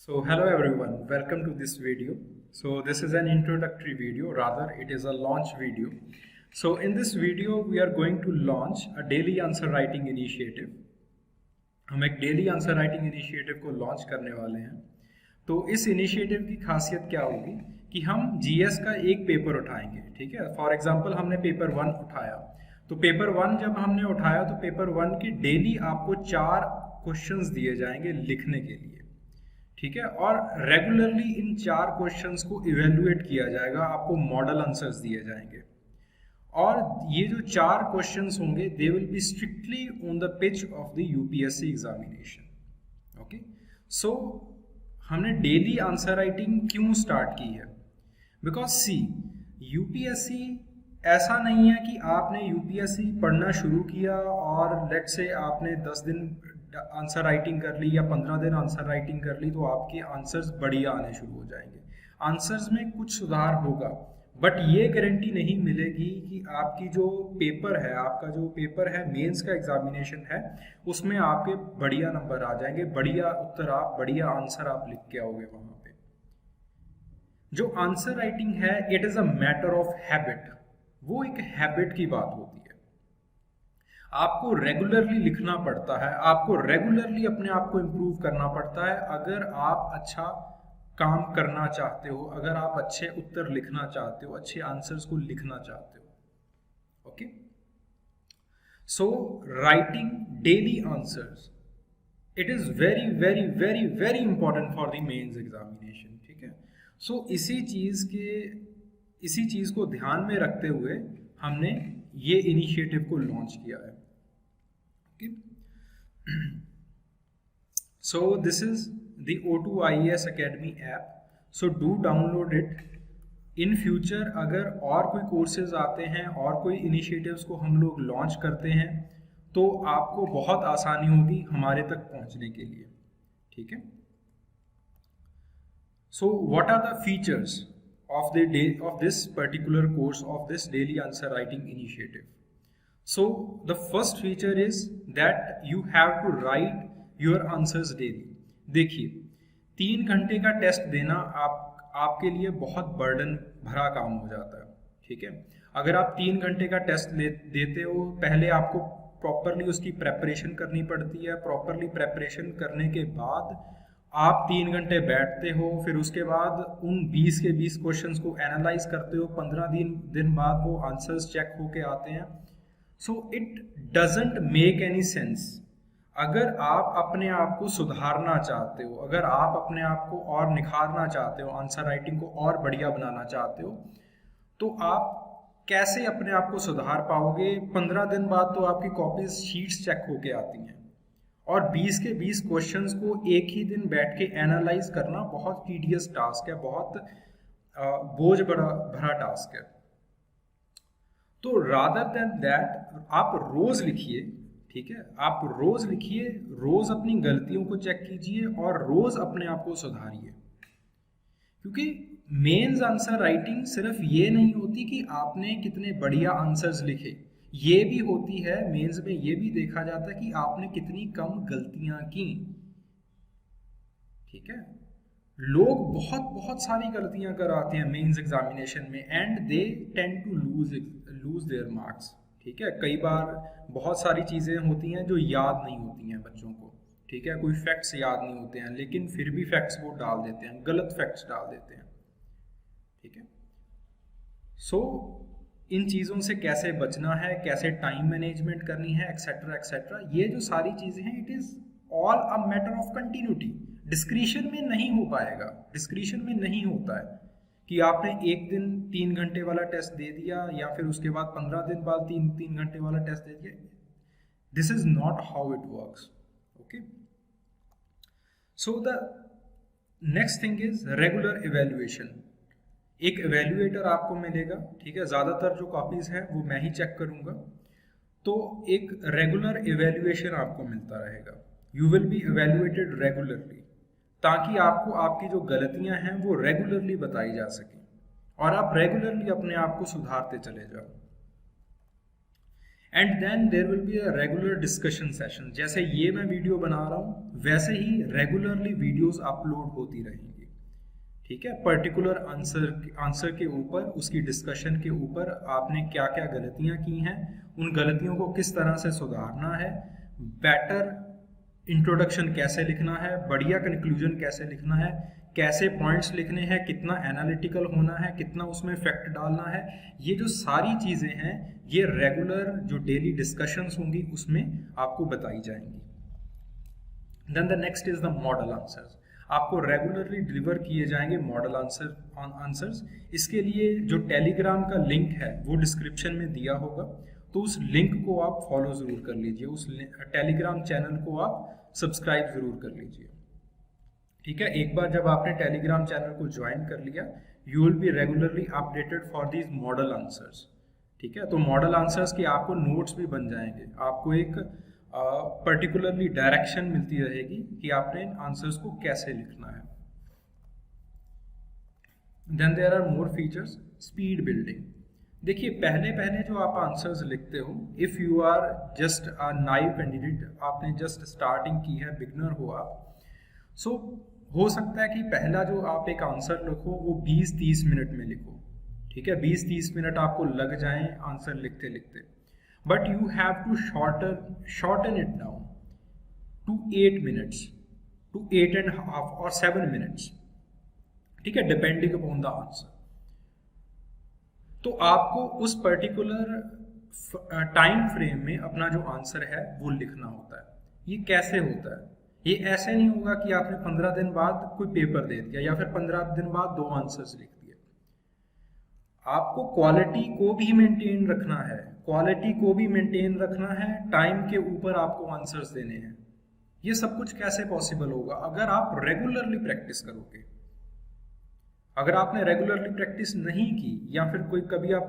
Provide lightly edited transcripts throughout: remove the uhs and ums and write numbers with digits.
So hello everyone, welcome to this video. So this is an introductory video, rather it is a launch video. So in this video we are going to launch a daily answer writing initiative. हम एक daily answer writing initiative को launch करने वाले हैं। तो इस initiative की खासियत क्या होगी कि हम जीएस का एक पेपर उठाएंगे, ठीक है। फॉर एग्जांपल हमने पेपर 1 उठाया, तो पेपर 1 जब हमने उठाया तो पेपर 1 की डेली आपको 4 क्वेश्चंस दिए जाएंगे लिखने के लिए, ठीक है। और रेगुलरली इन 4 क्वेश्चंस को इवेल्युएट किया जाएगा, आपको मॉडल आंसर्स दिए जाएंगे। और ये जो 4 क्वेश्चंस होंगे they will be strictly on the pitch of the UPSC examination. Okay, so हमने डेली आंसर राइटिंग क्यों स्टार्ट की है? बिकॉज सी, यूपीएससी ऐसा नहीं है कि आपने यूपीएससी पढ़ना शुरू किया और लेट से आपने 10 दिन आंसर राइटिंग कर ली या 15 दिन आंसर राइटिंग कर ली तो आपके आंसर्स बढ़िया आने शुरू हो जाएंगे। आंसर्स में कुछ सुधार होगा, बट ये गारंटी नहीं मिलेगी कि आपकी जो पेपर है, आपका जो पेपर है मेंस का एग्जामिनेशन है, उसमें आपके बढ़िया नंबर आ जाएंगे, बढ़िया उत्तर आप, बढ़िया आंसर आप लिख के आओगे वहां पे। जो आंसर राइटिंग है it is a matter of habit, वो एक हैबिट की बात होती है। आपको रेगुलरली लिखना पड़ता है, आपको रेगुलरली अपने आप को इम्प्रूव करना पड़ता है अगर आप अच्छा काम करना चाहते हो, अगर आप अच्छे उत्तर लिखना चाहते हो, अच्छे आंसर्स को लिखना चाहते हो। Okay, so writing daily answers it is very very very very important for the mains examination, ठीक है। सो इसी चीज को ध्यान में रखते हुए हमने ये इनिशिएटिव को लॉन्च किया है। So this is the O2 IAS Academy app. So do download it. In future अगर और कोई कोर्सेज आते हैं और कोई इनिशिएटिव्स को हम लोग लॉन्च करते हैं तो आपको बहुत आसानी होगी हमारे तक पहुंचने के लिए, ठीक है। So what are the features of this particular course of this daily answer writing initiative? So the first feature is that you have to write your answers daily. देखिए, 3 घंटे का टेस्ट देना आपके लिए बहुत बर्डन भरा काम हो जाता है, ठीक है। अगर आप 3 घंटे का टेस्ट देते हो, पहले आपको प्रॉपरली उसकी प्रेपरेशन करनी पड़ती है। प्रॉपरली प्रेपरेशन करने के बाद आप 3 घंटे बैठते हो, फिर उसके बाद उन 20 के 20 क्वेश्चंस को एनालाइज करते हो। 15 दिन बाद वो आंसर्स चेक होके आते हैं। So it doesn't make any sense. अगर आप अपने आप को सुधारना चाहते हो, अगर आप अपने आप को और निखारना चाहते हो, आंसर राइटिंग को और बढ़िया बनाना चाहते हो, तो आप कैसे अपने आप को सुधार पाओगे? 15 दिन बाद तो आपकी कॉपीज शीट्स चेक होके आती हैं और 20 के 20 क्वेश्चंस को एक ही दिन बैठ के एनालाइज करना बहुत टीडियस टास्क है, बहुत बोझ भरा टास्क है। तो रादर देन दैट आप रोज लिखिए, ठीक है। आप रोज लिखिए, रोज अपनी गलतियों को चेक कीजिए और रोज अपने आप को सुधारिए। क्योंकि मेंस आंसर राइटिंग सिर्फ ये नहीं होती कि आपने कितने बढ़िया आंसर्स लिखे, ये भी होती है मेंस में, ये भी देखा जाता है कि आपने कितनी कम गलतियां की, ठीक है। लोग बहुत सारी गलतियां कराते हैं मेंस एग्जामिनेशन में and they tend to lose their marks, ठीक है। कई बार बहुत सारी चीज़ें होती हैं जो याद नहीं होती हैं बच्चों को, ठीक है। कोई फैक्ट्स याद नहीं होते हैं, लेकिन फिर भी फैक्ट्स वो डाल देते हैं, गलत फैक्ट्स डाल देते हैं, ठीक है। सो इन चीज़ों से कैसे बचना है, कैसे टाइम मैनेजमेंट करनी है, एक्सेट्रा एक्सेट्रा, ये जो सारी चीज़ें हैं it is all a matter of continuity. Discretion में नहीं हो पाएगा, डिस्क्रिशन में नहीं होता है कि आपने एक दिन 3 घंटे वाला टेस्ट दे दिया या फिर उसके बाद 15 दिन बाद 3 घंटे वाला टेस्ट दे दिया। This is not how it works. Okay, so the next thing is regular evaluation. एक इवेल्युएटर आपको मिलेगा, ठीक है। ज़्यादातर जो कॉपीज है वो मैं ही चेक करूंगा, तो एक रेगुलर इवेल्युएशन आपको मिलता रहेगा। You will be evaluated regularly, ताकि आपको आपकी जो गलतियां हैं वो रेगुलरली बताई जा सकें और आप रेगुलरली अपने आप को सुधारते चले जाओ। And then there will be a regular discussion session. जैसे ये मैं वीडियो बना रहा हूँ वैसे ही रेगुलरली वीडियोस अपलोड होती रहेंगी, ठीक है। पर्टिकुलर आंसर के ऊपर, उसकी डिस्कशन के ऊपर आपने क्या क्या गलतियां की हैं, उन गलतियों को किस तरह से सुधारना है, बेटर इंट्रोडक्शन कैसे लिखना है, बढ़िया कंक्लूजन कैसे लिखना है, कैसे पॉइंट्स लिखने हैं, कितना एनालिटिकल होना है, कितना उसमें फैक्ट डालना है, ये जो सारी चीज़ें हैं ये रेगुलर जो डेली डिस्कशंस होंगी उसमें आपको बताई जाएंगी। Then the next is the model answers. आपको रेगुलरली डिलीवर किए जाएंगे मॉडल आंसर्स। इसके लिए जो टेलीग्राम का लिंक है वो डिस्क्रिप्शन में दिया होगा, तो उस लिंक को आप फॉलो ज़रूर कर लीजिए, उस टेलीग्राम चैनल को आप सब्सक्राइब ज़रूर कर लीजिए, ठीक है। एक बार जब आपने टेलीग्राम चैनल को ज्वाइन कर लिया, you will B regularly updated for these model answers, ठीक है। तो मॉडल आंसर्स के आपको नोट्स भी बन जाएंगे, आपको एक पर्टिकुलरली डायरेक्शन मिलती रहेगी कि आपने इन आंसर्स को कैसे लिखना है। Then there are more features. Speed building. देखिए पहले जो आप आंसर्स लिखते हो, if you are just a naive candidate, आपने जस्ट स्टार्टिंग की है, बिगनर हो आप, सो हो सकता है कि पहला जो आप एक आंसर लिखो वो 20-30 मिनट में लिखो, ठीक है। 20-30 मिनट आपको लग जाएं आंसर लिखते लिखते, but you have to shorten it down to 8 minutes, to 8.5 और 7 मिनट्स, ठीक है, डिपेंडिंग अपॉन द आंसर। तो आपको उस पर्टिकुलर टाइम फ्रेम में अपना जो आंसर है वो लिखना होता है। ये कैसे होता है? ये ऐसे नहीं होगा कि आपने 15 दिन बाद कोई पेपर दे दिया या फिर 15 दिन बाद 2 आंसर्स लिख दिए। आपको क्वालिटी को भी मेंटेन रखना है, क्वालिटी को भी मेंटेन रखना है, टाइम के ऊपर आपको आंसर्स देने हैं। ये सब कुछ कैसे पॉसिबल होगा? अगर आप रेगुलरली प्रैक्टिस करोगे। अगर आपने रेगुलरली प्रैक्टिस नहीं की या फिर कोई कभी आप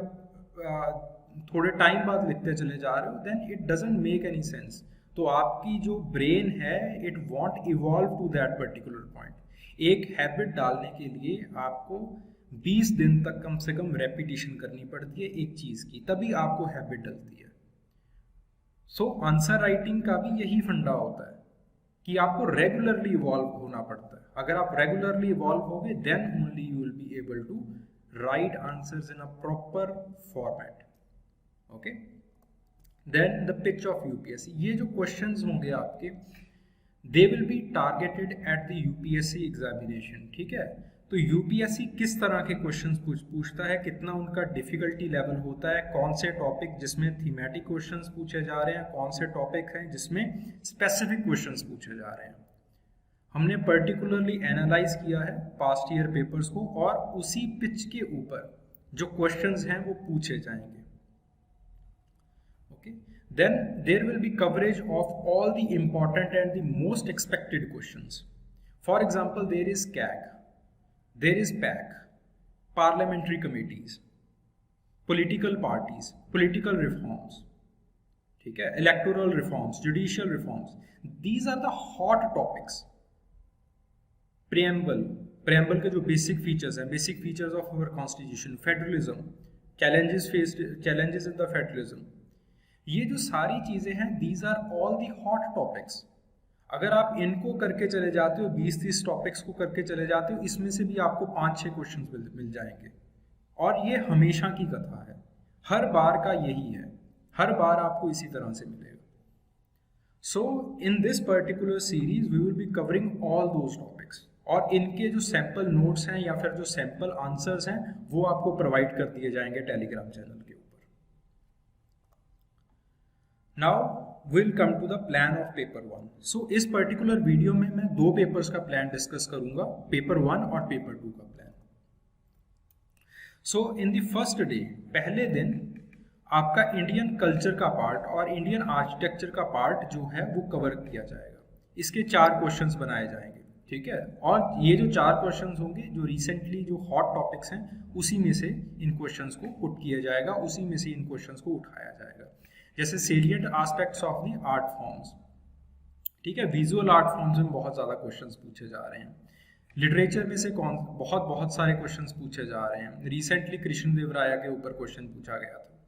थोड़े टाइम बाद लिखते चले जा रहे हो, then it doesn't make any sense. तो आपकी जो ब्रेन है it won't evolve to that particular point. एक हैबिट डालने के लिए आपको 20 दिन तक कम से कम रेपिटेशन करनी पड़ती है एक चीज की, तभी आपको हैबिट डलती है। सो आंसर राइटिंग का भी यही फंडा होता है कि आपको रेगुलरली इवॉल्व होना पड़ता है। अगर आप रेगुलरली इवॉल्व होगे then only you will be able to write answers in a proper format, okay. Then the pitch of UPSC. ये जो क्वेश्चंस होंगे आपके, they will be targeted at the UPSC examination, ठीक है। तो यूपीएससी किस तरह के क्वेश्चंस पूछता है, कितना उनका डिफिकल्टी लेवल होता है, कौन से टॉपिक जिसमें थीमेटिक क्वेश्चंस पूछे जा रहे हैं, कौन से टॉपिक हैं जिसमें स्पेसिफिक क्वेश्चंस पूछे जा रहे हैं। हमने पर्टिकुलरली एनालाइज किया है पास्ट ईयर पेपर्स को और उसी पिच के ऊपर जो क्वेश्चंस हैं वो पूछे जाएंगे, okay. Then there will be coverage of all the important and the most expected questions. For example there is CAG, there is PAC, parliamentary committees, political parties, political reforms, ठीक है, electoral reforms, judicial reforms. These are the hot topics. preamble के जो basic features हैं, basic features of our constitution, federalism, challenges in the federalism. ये जो सारी चीजें हैं, these are all the hot topics. अगर आप इनको करके चले जाते हो, 20-30 टॉपिक्स को करके चले जाते हो, इसमें से भी आपको 5-6 क्वेश्चन मिल जाएंगे। और ये हमेशा की कथा है, हर बार का यही है, हर बार आपको इसी तरह से मिलेगा। So in this particular series we will be covering all those topics, और इनके जो सैम्पल नोट्स हैं या फिर जो सैम्पल आंसर्स हैं वो आपको प्रोवाइड कर दिए जाएंगे टेलीग्राम चैनल के ऊपर। Now will come to the plan of paper 1। So इस पर्टिकुलर वीडियो में मैं 2 पेपर्स का प्लान डिस्कस करूंगा, पेपर 1 और पेपर 2 का plan. So in the first day, पहले दिन आपका इंडियन कल्चर का पार्ट और इंडियन आर्किटेक्चर का पार्ट जो है वो कवर किया जाएगा। इसके 4 क्वेश्चंस बनाए जाएंगे, ठीक है। और ये जो 4 क्वेश्चंस होंगे जो रिसेंटली जो हॉट टॉपिक्स हैं उसी में से इन क्वेश्चंस को पुट किया जाएगा, उसी में से इन क्वेश्चंस को उठाया जाएगा। जैसे salient aspects of the art forms, ठीक है, विजुअल आर्ट फॉर्म्स में बहुत ज़्यादा क्वेश्चंस पूछे जा रहे हैं। लिटरेचर में से बहुत सारे क्वेश्चंस पूछे जा रहे हैं। रिसेंटली कृष्णदेवराय के ऊपर क्वेश्चन पूछा गया था,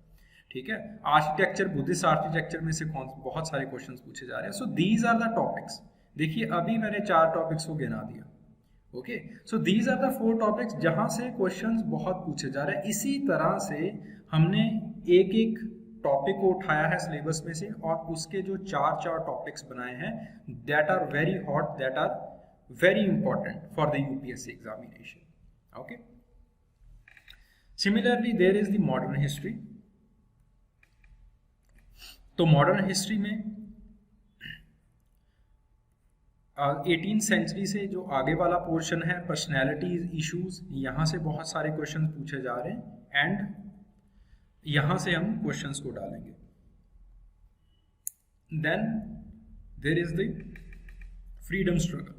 ठीक है। आर्किटेक्चर, बुद्धिस्ट आर्किटेक्चर में से बहुत सारे क्वेश्चंस पूछे जा रहे हैं। So these are the topics. देखिए अभी मैंने 4 टॉपिक्स को गिना दिया। Okay, so these are the 4 topics जहां से क्वेश्चंस बहुत पूछे जा रहे हैं। इसी तरह से हमने एक एक टॉपिक को उठाया है सिलेबस में से और उसके जो 4 टॉपिक्स बनाए हैं that are very hot, that are very important for the UPSC examination. Okay, similarly there is the modern history. तो मॉडर्न हिस्ट्री में 18th सेंचुरी से जो आगे वाला पोर्शन है, पर्सनैलिटीज, इश्यूज, यहाँ से बहुत सारे क्वेश्चन पूछे जा रहे हैं एंड यहाँ से हम क्वेश्चंस को डालेंगे। Then there is the freedom struggle.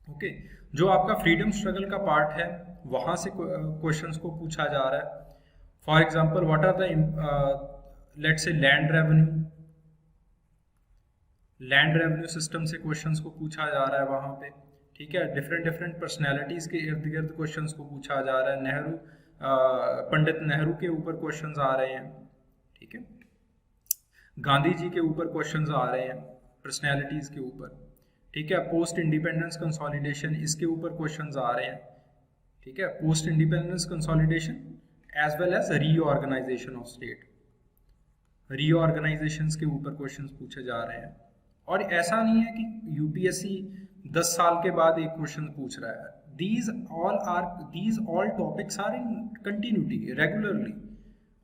Okay, जो आपका फ्रीडम स्ट्रगल का पार्ट है वहां से क्वेश्चंस को पूछा जा रहा है। For example, what are the let's say land revenue system से क्वेश्चंस को पूछा जा रहा है वहां पे। ठीक है, डिफरेंट पर्सनैलिटीज के इर्द गिर्द क्वेश्चंस को पूछा जा रहा है। पंडित नेहरू के ऊपर क्वेश्चंस आ रहे हैं। ठीक है, गांधी जी के ऊपर क्वेश्चंस आ रहे हैं पर्सनैलिटीज के ऊपर। ठीक है, पोस्ट इंडिपेंडेंस कंसोलिडेशन, इसके ऊपर क्वेश्चंस आ रहे हैं। ठीक है, post independence consolidation as well as reorganisation of state, reorganisations के ऊपर क्वेश्चंस पूछे जा रहे हैं। और ऐसा नहीं है कि यूपीएससी 10 साल के बाद एक क्वेश्चन पूछ रहा है। these all topics are in continuity, regularly।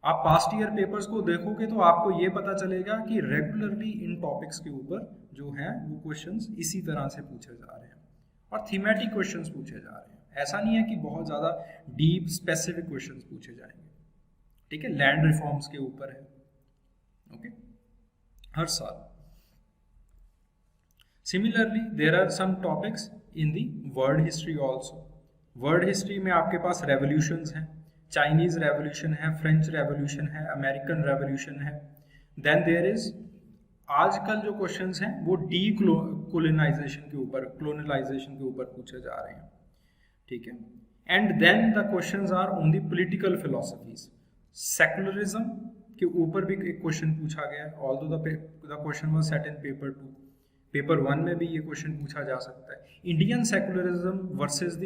आप पास्ट ईयर पेपर्स को देखोगे तो आपको ये पता चलेगा कि रेगुलरली इन टॉपिक्स के ऊपर जो है वो क्वेश्चंस इसी तरह से पूछे जा रहे हैं और थीमेटिक क्वेश्चंस पूछे जा रहे हैं। ऐसा नहीं है कि बहुत ज़्यादा डीप स्पेसिफिक क्वेश्चंस पूछे जाएंगे। ठीक है, लैंड रिफॉर्म्स के ऊपर है। ओके, हर साल। Similarly, there are some topics in the world history also। World history में आपके पास रेवोल्यूशंस हैं, चाइनीज रेवोल्यूशन है, फ्रेंच रेवोल्यूशन है, अमेरिकन रेवोल्यूशन है। देन देयर इज आजकल जो क्वेश्चंस हैं वो कोलोनाइजेशन के ऊपर पूछे जा रहे हैं। ठीक है, and then the questions are on the political philosophies. Secularism के ऊपर भी एक क्वेश्चन पूछा गया है, although the question was set in paper 2। Paper 1 में भी ये क्वेश्चन पूछा जा सकता है। Indian secularism versus the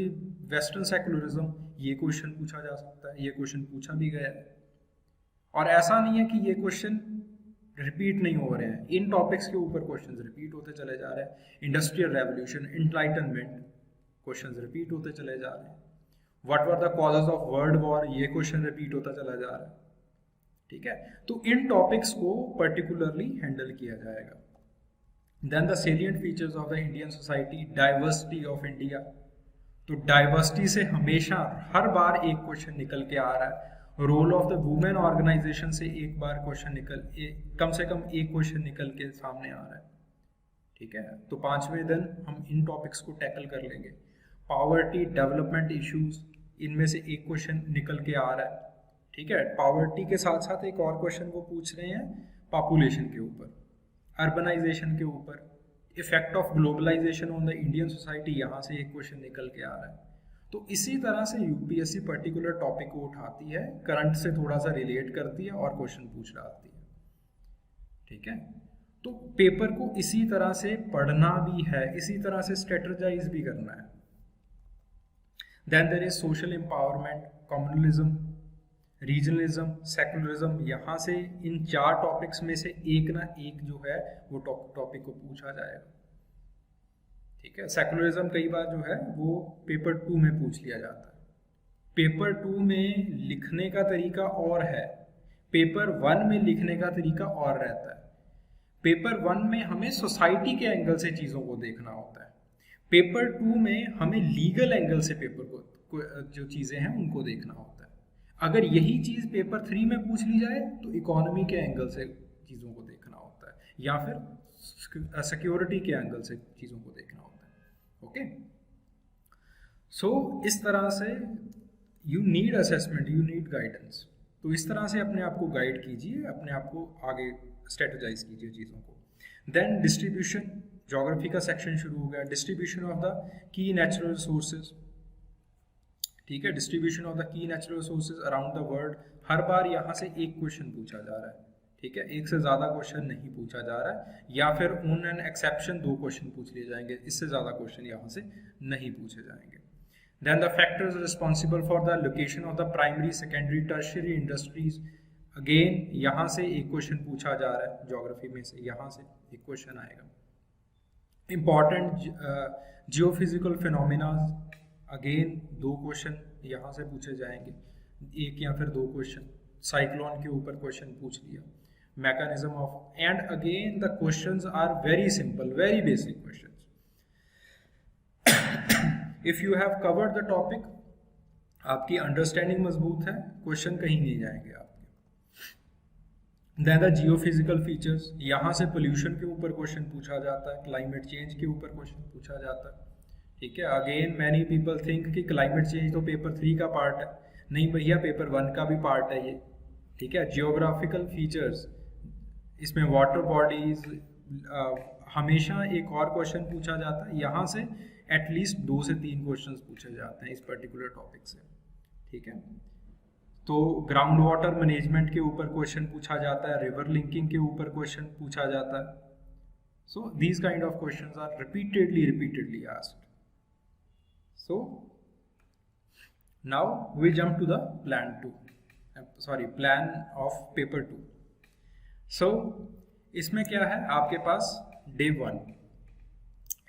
western secularism, ये क्वेश्चन पूछा जा सकता है। ये क्वेश्चन पूछा भी गया है और ऐसा नहीं है कि ये क्वेश्चन रिपीट नहीं हो रहे हैं। इन टॉपिक्स के ऊपर क्वेश्चंस रिपीट होते चले जा रहे हैं। Industrial revolution, enlightenment, questions repeat होते चले जा रहे हैं। What were the causes of world war, ये क्वेश्चन रिपीट होता चला जा रहा है। ठीक है, तो इन टॉपिक्स को पर्टिकुलरली हैंडल किया जाएगा। Then the salient features of the Indian society, diversity of India. तो डाइवर्सिटी से हमेशा हर बार एक क्वेश्चन निकल के आ रहा है। Role of the women organisation से एक बार क्वेश्चन कम से कम एक क्वेश्चन निकल के सामने आ रहा है। ठीक है, तो 5वें दिन हम इन टॉपिक्स को टैकल कर लेंगे। पॉवर्टी, डेवलपमेंट इश्यूज, इनमें से एक क्वेश्चन निकल के आ रहा है। ठीक है, पॉवर्टी के साथ साथ एक और क्वेश्चन वो पूछ रहे हैं पॉपुलेशन के ऊपर, अर्बनाइजेशन के ऊपर, effect of globalisation on the Indian society, यहाँ से एक क्वेश्चन निकल के आ रहा है। तो इसी तरह से यूपीएससी पर्टिकुलर टॉपिक को उठाती है, करंट से थोड़ा सा रिलेट करती है और क्वेश्चन पूछ डालती है। ठीक है, तो पेपर को इसी तरह से पढ़ना भी है, इसी तरह से स्ट्रेटेजाइज भी करना है। Then there is social empowerment, communalism, regionalism, secularism. यहाँ से इन 4 टॉपिक्स में से एक ना एक जो है वो टॉपिक को पूछा जाएगा। ठीक है, सेकुलरिज्म कई बार जो है वो पेपर 2 में पूछ लिया जाता है। पेपर 2 में लिखने का तरीका और है, पेपर 1 में लिखने का तरीका और रहता है। पेपर 1 में हमें सोसाइटी के एंगल से चीज़ों को देखना होता है, पेपर 2 में हमें लीगल एंगल से पेपर को जो चीज़ें हैं उनको देखना होता है। अगर यही चीज़ पेपर 3 में पूछ ली जाए तो इकोनॉमी के एंगल से चीज़ों को देखना होता है या फिर सिक्योरिटी के एंगल से चीज़ों को देखना होता है। ओके, सो इस तरह से you need assessment, you need guidance. तो इस तरह से अपने आप को गाइड कीजिए, अपने आप को आगे स्ट्रेटेजाइज कीजिए चीज़ों को। देन डिस्ट्रीब्यूशन, ज्योग्राफी का सेक्शन शुरू हो गया। Distribution of the key natural resources. ठीक है, distribution of the key natural resources around the world, हर बार यहाँ से एक क्वेश्चन पूछा जा रहा है, ठीक है, एक से ज़्यादा क्वेश्चन नहीं पूछा जा रहा है, या फिर ऑन एन एक्सेप्शन 2 क्वेश्चन पूछ लिए जाएंगे, इससे ज़्यादा क्वेश्चन यहाँ से नहीं पूछे जाएंगे। Then the factors responsible for the location of the primary secondary tertiary industries, again यहाँ से एक क्वेश्चन पूछा जा रहा है, ज्योग्राफी में से यहाँ से एक क्वेश्चन आएगा। Important geophysical phenomena, again 2 question यहाँ से पूछे जाएंगे, एक या फिर 2 क्वेश्चन। साइक्लोन के ऊपर क्वेश्चन पूछ लिया, mechanism of, and again the questions are very simple, very basic questions. If you have covered the topic, आपकी अंडरस्टैंडिंग मजबूत है, क्वेश्चन कहीं नहीं जाएंगे आपके। देन द जियोफिजिकल फीचर्स, यहाँ से पोल्यूशन के ऊपर क्वेश्चन पूछा जाता है, क्लाइमेट चेंज के ऊपर क्वेश्चन पूछा जाता है, ठीक है। अगेन मैनी पीपल थिंक कि क्लाइमेट चेंज तो पेपर 3 का पार्ट है, नहीं भैया, पेपर 1 का भी पार्ट है ये, ठीक है। जियोग्राफिकल फीचर्स, इसमें वाटर बॉडीज, हमेशा एक और क्वेश्चन पूछा जाता है, यहाँ से एटलीस्ट 2 से 3 क्वेश्चन पूछे जाते हैं इस पर्टिकुलर टॉपिक से, ठीक है। तो ग्राउंड वाटर मैनेजमेंट के ऊपर क्वेश्चन पूछा जाता है, रिवर लिंकिंग के ऊपर क्वेश्चन पूछा जाता है। So these kind of questions are repeatedly asked. So now we jump to the plan of paper 2. So इसमें क्या है, आपके पास डे 1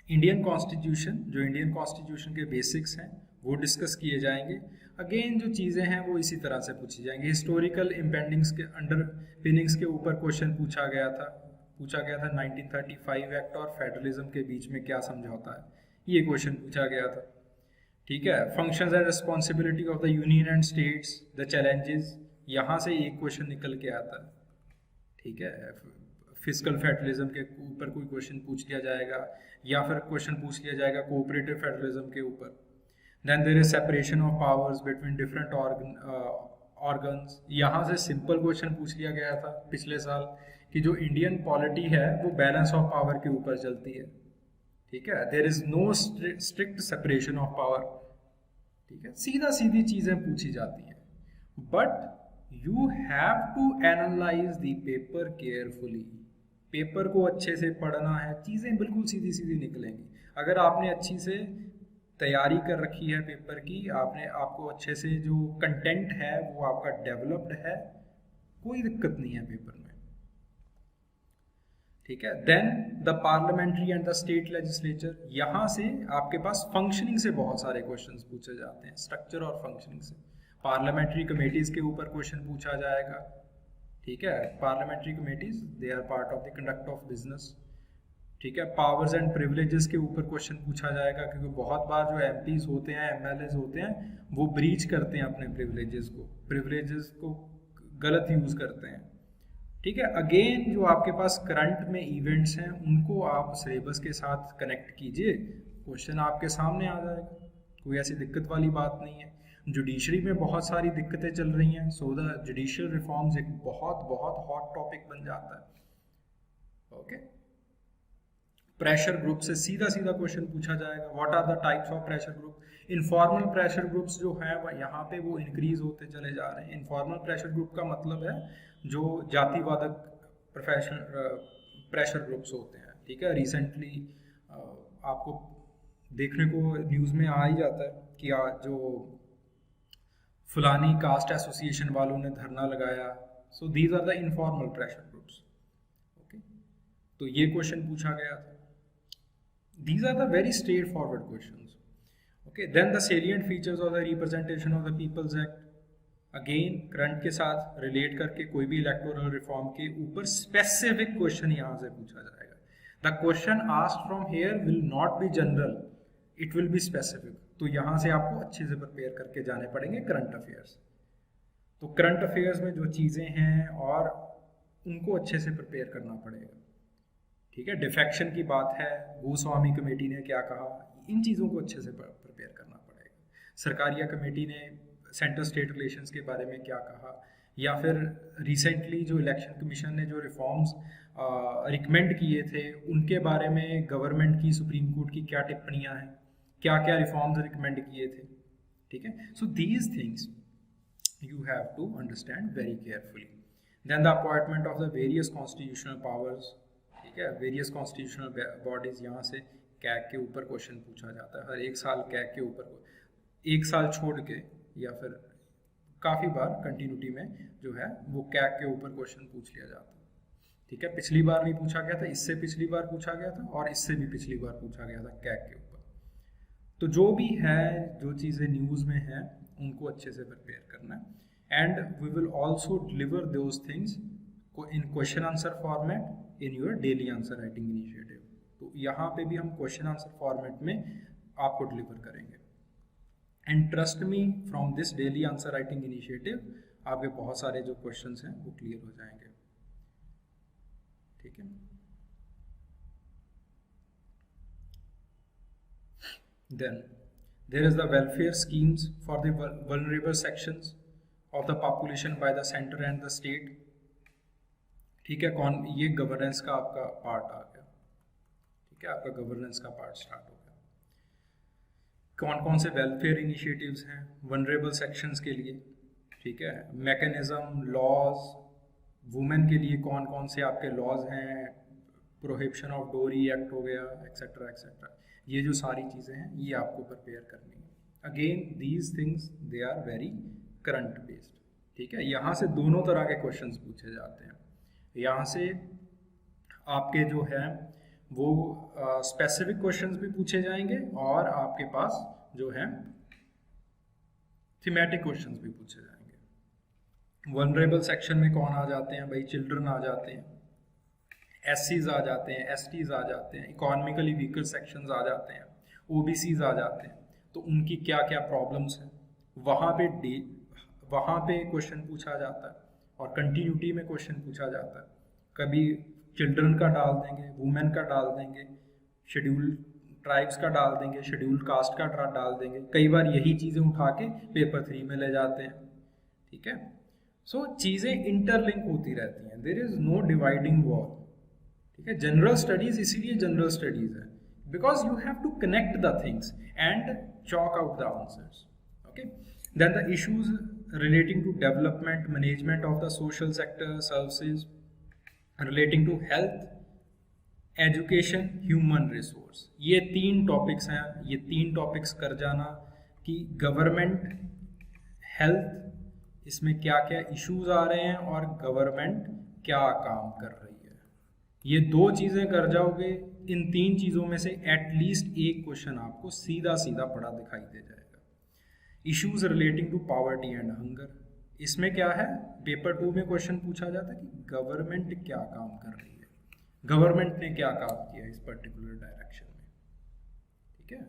इंडियन कॉन्स्टिट्यूशन, जो इंडियन कॉन्स्टिट्यूशन के बेसिक्स हैं वो डिस्कस किए जाएंगे। अगेन जो चीज़ें हैं वो इसी तरह से पूछी जाएंगी। हिस्टोरिकल इम्पेंडिंग्स के अंडरपिनिंग्स के ऊपर क्वेश्चन पूछा गया था 1935 एक्ट और फेडरलिज्म के बीच में क्या समझौता है, ये क्वेश्चन पूछा गया था, ठीक है। Functions and responsibility of the union and states, the challenges, यहाँ से एक क्वेश्चन निकल के आता है, ठीक है। फिजिकल फेडरलिज्म के ऊपर कोई क्वेश्चन पूछ लिया जाएगा, या फिर क्वेश्चन पूछ लिया जाएगा कोऑपरेटिव फेडरलिज्म के ऊपर। Then there is separation of powers between different organs, यहाँ से सिंपल क्वेश्चन पूछ लिया गया था पिछले साल कि जो इंडियन पॉलिटी है वो बैलेंस ऑफ पावर के ऊपर चलती है, ठीक है। There is no strict separation of power, ठीक है। सीधा सीधी चीजें पूछी जाती हैं, but you have to analyse the paper carefully. Paper को अच्छे से पढ़ना है, चीजें बिल्कुल सीधी सीधी निकलेंगी। अगर आपने अच्छी से तैयारी कर रखी है पेपर की, आपको अच्छे से जो कंटेंट है वो आपका डेवलप्ड है, कोई दिक्कत नहीं है पेपर में, ठीक है। Then the parliamentary and the state legislature, यहाँ से आपके पास फंक्शनिंग से बहुत सारे क्वेश्चंस पूछे जाते हैं, स्ट्रक्चर और फंक्शनिंग से। पार्लियामेंट्री कमेटीज के ऊपर क्वेश्चन पूछा जाएगा, ठीक है। Parliamentary committees they are part of the conduct of business, ठीक है। पावर्स एंड प्रिविलेजेस के ऊपर क्वेश्चन पूछा जाएगा, क्योंकि बहुत बार जो एमपीज होते हैं, एमएलएज होते हैं, वो ब्रीच करते हैं अपने प्रिविलेजेस को गलत यूज करते हैं, ठीक है। अगेन जो आपके पास करंट में इवेंट्स हैं उनको आप सिलेबस के साथ कनेक्ट कीजिए, क्वेश्चन आपके सामने आ जाएगा, कोई ऐसी दिक्कत वाली बात नहीं है। जुडिशरी में बहुत सारी दिक्कतें चल रही हैं, सो द जुडिशियल रिफॉर्म्स एक बहुत बहुत हॉट टॉपिक बन जाता है, ओके। प्रेशर ग्रुप से सीधा सीधा क्वेश्चन पूछा जाएगा, what are the types of pressure group. Informal pressure groups जो है यहाँ पे वो इंक्रीज होते चले जा रहे हैं। इनफॉर्मल प्रेशर ग्रुप का मतलब है जो जातिवादक प्रेशर ग्रुप्स होते हैं, ठीक है। रिसेंटली आपको देखने को न्यूज़ में आ ही जाता है कि जो फलानी कास्ट एसोसिएशन वालों ने धरना लगाया, so these are the informal pressure groups, okay. तो ये क्वेश्चन पूछा गया था। These are the very straightforward questions. Okay, then the salient features of the representation of the People's Act. Again, current के साथ रिलेट करके कोई भी इलेक्टोरल रिफॉर्म के ऊपर स्पेसिफिक क्वेश्चन यहाँ से पूछा जाएगा। The question asked from here will not be general, it will be specific. तो यहाँ से आपको अच्छे से प्रिपेयर करके जाने पड़ेंगे करंट अफेयर्स। तो करंट अफेयर्स में जो चीज़ें हैं और उनको अच्छे से प्रिपेयर करना पड़ेगा, ठीक है। डिफेक्शन की बात है, गोस्वामी कमेटी ने क्या कहा, इन चीज़ों को अच्छे से प्रिपेयर करना पड़ेगा। सरकारिया कमेटी ने सेंटर स्टेट रिलेशंस के बारे में क्या कहा, या फिर रिसेंटली जो इलेक्शन कमीशन ने जो रिफॉर्म्स रिकमेंड किए थे उनके बारे में गवर्नमेंट की, सुप्रीम कोर्ट की क्या टिप्पणियां हैं, क्या क्या रिफॉर्म्स रिकमेंड किए थे, ठीक है. So these things you have to understand very carefully. Then the appointment of the various constitutional powers, ठीक है, various constitutional bodies. यहाँ से कैग के ऊपर क्वेश्चन पूछा जाता है हर एक साल. कैग के ऊपर एक साल छोड़ के या फिर काफ़ी बार कंटिन्यूटी में जो है वो कैग के ऊपर क्वेश्चन पूछ लिया जाता है. ठीक है, पिछली बार नहीं पूछा गया था, इससे पिछली बार पूछा गया था और इससे भी पिछली बार पूछा गया था कैग के ऊपर. तो जो भी है, जो चीज़ें न्यूज़ में हैं उनको अच्छे से प्रिपेयर करना है. And we will also deliver those things in question answer format in your daily answer writing initiative. तो यहाँ पे भी हम क्वेश्चन आंसर फॉर्मेट में आपको डिलीवर करेंगे. And trust me, from this daily answer writing initiative आपके बहुत सारे जो क्वेश्चंस हैं वो क्लियर हो जाएंगे. ठीक है. Then there is the welfare schemes for the vulnerable sections of the population by the center and the state. ठीक है, कौन ये गवर्नेंस का आपका पार्ट आ गया. ठीक है, आपका गवर्नेंस का पार्ट स्टार्ट हो गया. कौन कौन से वेलफेयर इनिशिएटिव्स हैं वनरेबल सेक्शंस के लिए. ठीक है, मैकेनिज्म, लॉज, वुमेन के लिए कौन कौन से आपके लॉज हैं, प्रोहिबिशन ऑफ डोरी एक्ट हो गया, एक्सेट्रा एक्सेट्रा. ये जो सारी चीज़ें हैं ये आपको प्रिपेयर करनी है. Again these things they are very current based. ठीक है, यहाँ से दोनों तरह के क्वेश्चंस पूछे जाते हैं. यहाँ से आपके जो है वो स्पेसिफिक क्वेश्चंस भी पूछे जाएंगे और आपके पास जो है थीमेटिक क्वेश्चंस भी पूछे जाएंगे. वनरेबल सेक्शन में कौन आ जाते हैं भाई, चिल्ड्रन आ जाते हैं, एससीज आ जाते हैं, एसटीज आ जाते हैं, इकोनॉमिकली वीकर सेक्शंस आ जाते हैं, ओबीसीज आ जाते हैं. तो उनकी क्या क्या प्रॉब्लम्स हैं वहाँ पे क्वेश्चन पूछा जाता है और कंटिन्यूटी में क्वेश्चन पूछा जाता है. कभी चिल्ड्रन का डाल देंगे, वुमेन का डाल देंगे, शेड्यूल ट्राइब्स का डाल देंगे, शेड्यूल कास्ट का डाल देंगे. कई बार यही चीज़ें उठा के पेपर 3 में ले जाते हैं. ठीक है, सो चीज़ें इंटरलिंक होती रहती हैं. There is no dividing wall. ठीक है, जनरल स्टडीज इसीलिए जनरल स्टडीज है because you have to connect the things and chalk out the answers. Okay, then the issues relating to development, management of the social sector services, relating to health, education, human resource. ये 3 topics हैं. ये 3 topics कर जाना कि government, health, इसमें क्या क्या issues आ रहे हैं और गवर्नमेंट क्या काम कर रही है. ये 2 चीज़ें कर जाओगे, इन 3 चीज़ों में से एटलीस्ट एक क्वेश्चन आपको सीधा सीधा पड़ा दिखाई दे जाएगा. Issues relating to poverty and hunger, इसमें क्या है, पेपर 2 में क्वेश्चन पूछा जाता है कि गवर्नमेंट क्या काम कर रही है, गवर्नमेंट ने क्या काम किया इस पर्टिकुलर डायरेक्शन में. ठीक है,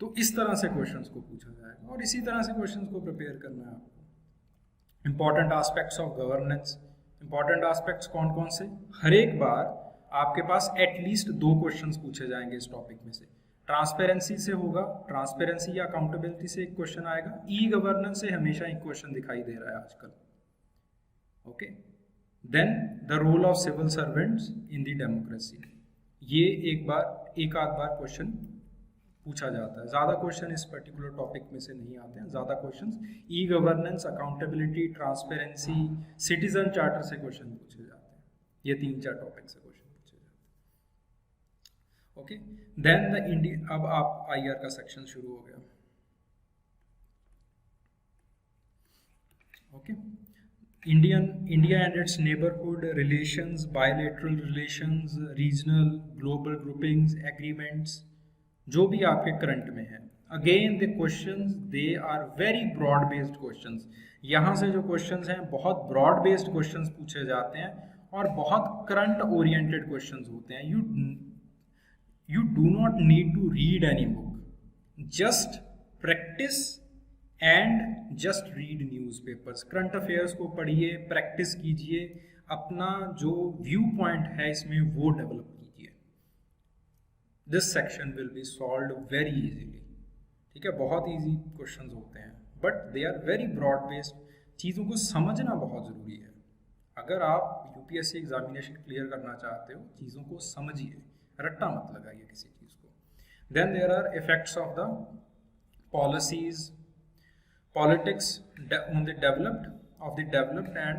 तो इस तरह से क्वेश्चंस को पूछा जाएगा और इसी तरह से क्वेश्चंस को प्रिपेयर करना है आपको. Important aspects of governance. Important aspects कौन कौन से, हर एक बार आपके पास एटलीस्ट 2 क्वेश्चंस पूछे जाएंगे इस टॉपिक में से. ट्रांसपेरेंसी से होगा, ट्रांसपेरेंसी या अकाउंटेबिलिटी से एक क्वेश्चन आएगा. ई गवर्नेंस से हमेशा एक क्वेश्चन दिखाई दे रहा है आजकल. Okay, then the role of civil servants in the democracy. ये एक आध बार क्वेश्चन पूछा जाता है. ज़्यादा क्वेश्चन इस पर्टिकुलर टॉपिक में से नहीं आते हैं. ज़्यादा question e governance, accountability, transparency, citizen charter से क्वेश्चन पूछे जाते हैं. ये 3-4 टॉपिक से क्वेश्चन पूछे जाते हैं. Okay, then the India. अब आप आईआर का सेक्शन शुरू हो गया. Okay, India and its neighbourhood relations, bilateral relations, regional, global groupings, agreements, जो भी आपके करंट में है. Again the questions they are very broad based questions. यहाँ से जो क्वेश्चंस हैं बहुत ब्रॉड बेस्ड क्वेश्चंस पूछे जाते हैं और बहुत करंट ओरिएंटेड क्वेश्चंस होते हैं. You do not need to read any book, just practice and just read newspapers. Current affairs को पढ़िए, प्रैक्टिस कीजिए, अपना जो व्यू पॉइंट है इसमें वो डेवलप कीजिए. This section will be solved very easily. ठीक है, बहुत इजी क्वेश्चंस होते हैं but they are very broad based. चीज़ों को समझना बहुत ज़रूरी है. अगर आप यूपीएससी एग्जामिनेशन क्लियर करना चाहते हो, चीज़ों को समझिए, रट्टा मत लगाइए किसी चीज़ को. Then there are effects of the policies, politics on the developed and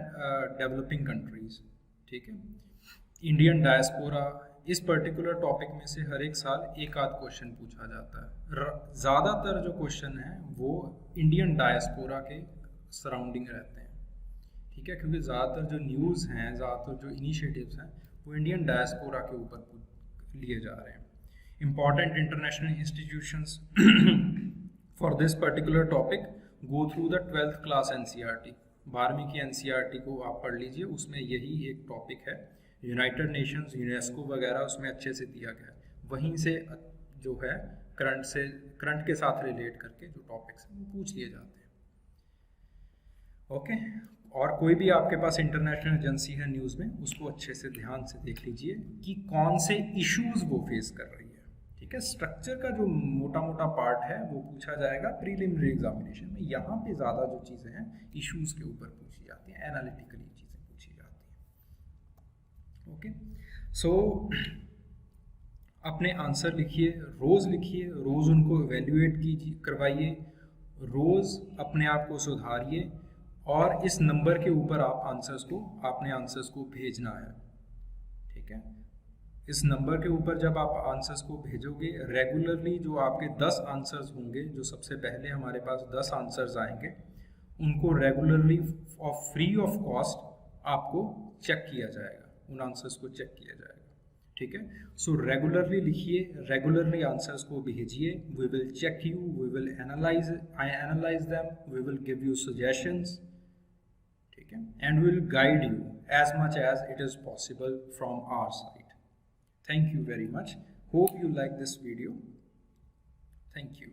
developing countries, ठीक है। इंडियन डायस्पोरा, इस पर्टिकुलर टॉपिक में से हर एक साल एक आध क्वेश्चन पूछा जाता है। ज़्यादातर जो क्वेश्चन है वो इंडियन डायस्पोरा के सराउंडिंग रहते हैं, ठीक है, क्योंकि ज़्यादातर जो न्यूज़ हैं, ज़्यादातर जो इनिशिएटिव्स हैं वो इंडियन डायस्पोरा के ऊपर लिए जा रहे हैं। Important international institutions for this particular topic go through the 12th class NCERT। 12वीं की NCERT को आप पढ़ लीजिए, उसमें यही एक टॉपिक है। यूनाइटेड नेशंस, यूनेस्को वगैरह उसमें अच्छे से दिया गया है। वहीं से जो है करंट के साथ रिलेट करके जो टॉपिक्स हैं वो पूछ लिए जाते हैं। ओके, और कोई भी आपके पास इंटरनेशनल एजेंसी है न्यूज़ में, उसको अच्छे से ध्यान से देख लीजिए कि कौन से इश्यूज वो फेस कर रही है, ठीक है। स्ट्रक्चर का जो मोटा मोटा पार्ट है वो पूछा जाएगा प्रीलिमिनरी एग्जामिनेशन में। यहाँ पे ज़्यादा जो चीज़ें हैं इश्यूज के ऊपर पूछी जाती हैं, एनालिटिकली चीज़ें पूछी जाती हैं। ओके, सो अपने आंसर लिखिए, रोज़ उनको एवेल्युएट कीजिए, करवाइए, रोज़ अपने आप को सुधारिए, और इस नंबर के ऊपर आपने आंसर्स को भेजना है, ठीक है। इस नंबर के ऊपर जब आप आंसर्स को भेजोगे, रेगुलरली जो आपके 10 आंसर्स होंगे, जो सबसे पहले हमारे पास 10 आंसर्स आएंगे, उनको रेगुलरली फ्री ऑफ कॉस्ट आपको चेक किया जाएगा, उन आंसर्स को चेक किया जाएगा, ठीक है। सो रेगुलरली लिखिए, रेगुलरली आंसर्स को भेजिए। We will check you, we will analyse them, we will give you suggestions, ठीक है, and will guide you as much as it is possible from our side. Thank you very much. Hope you like this video. Thank you.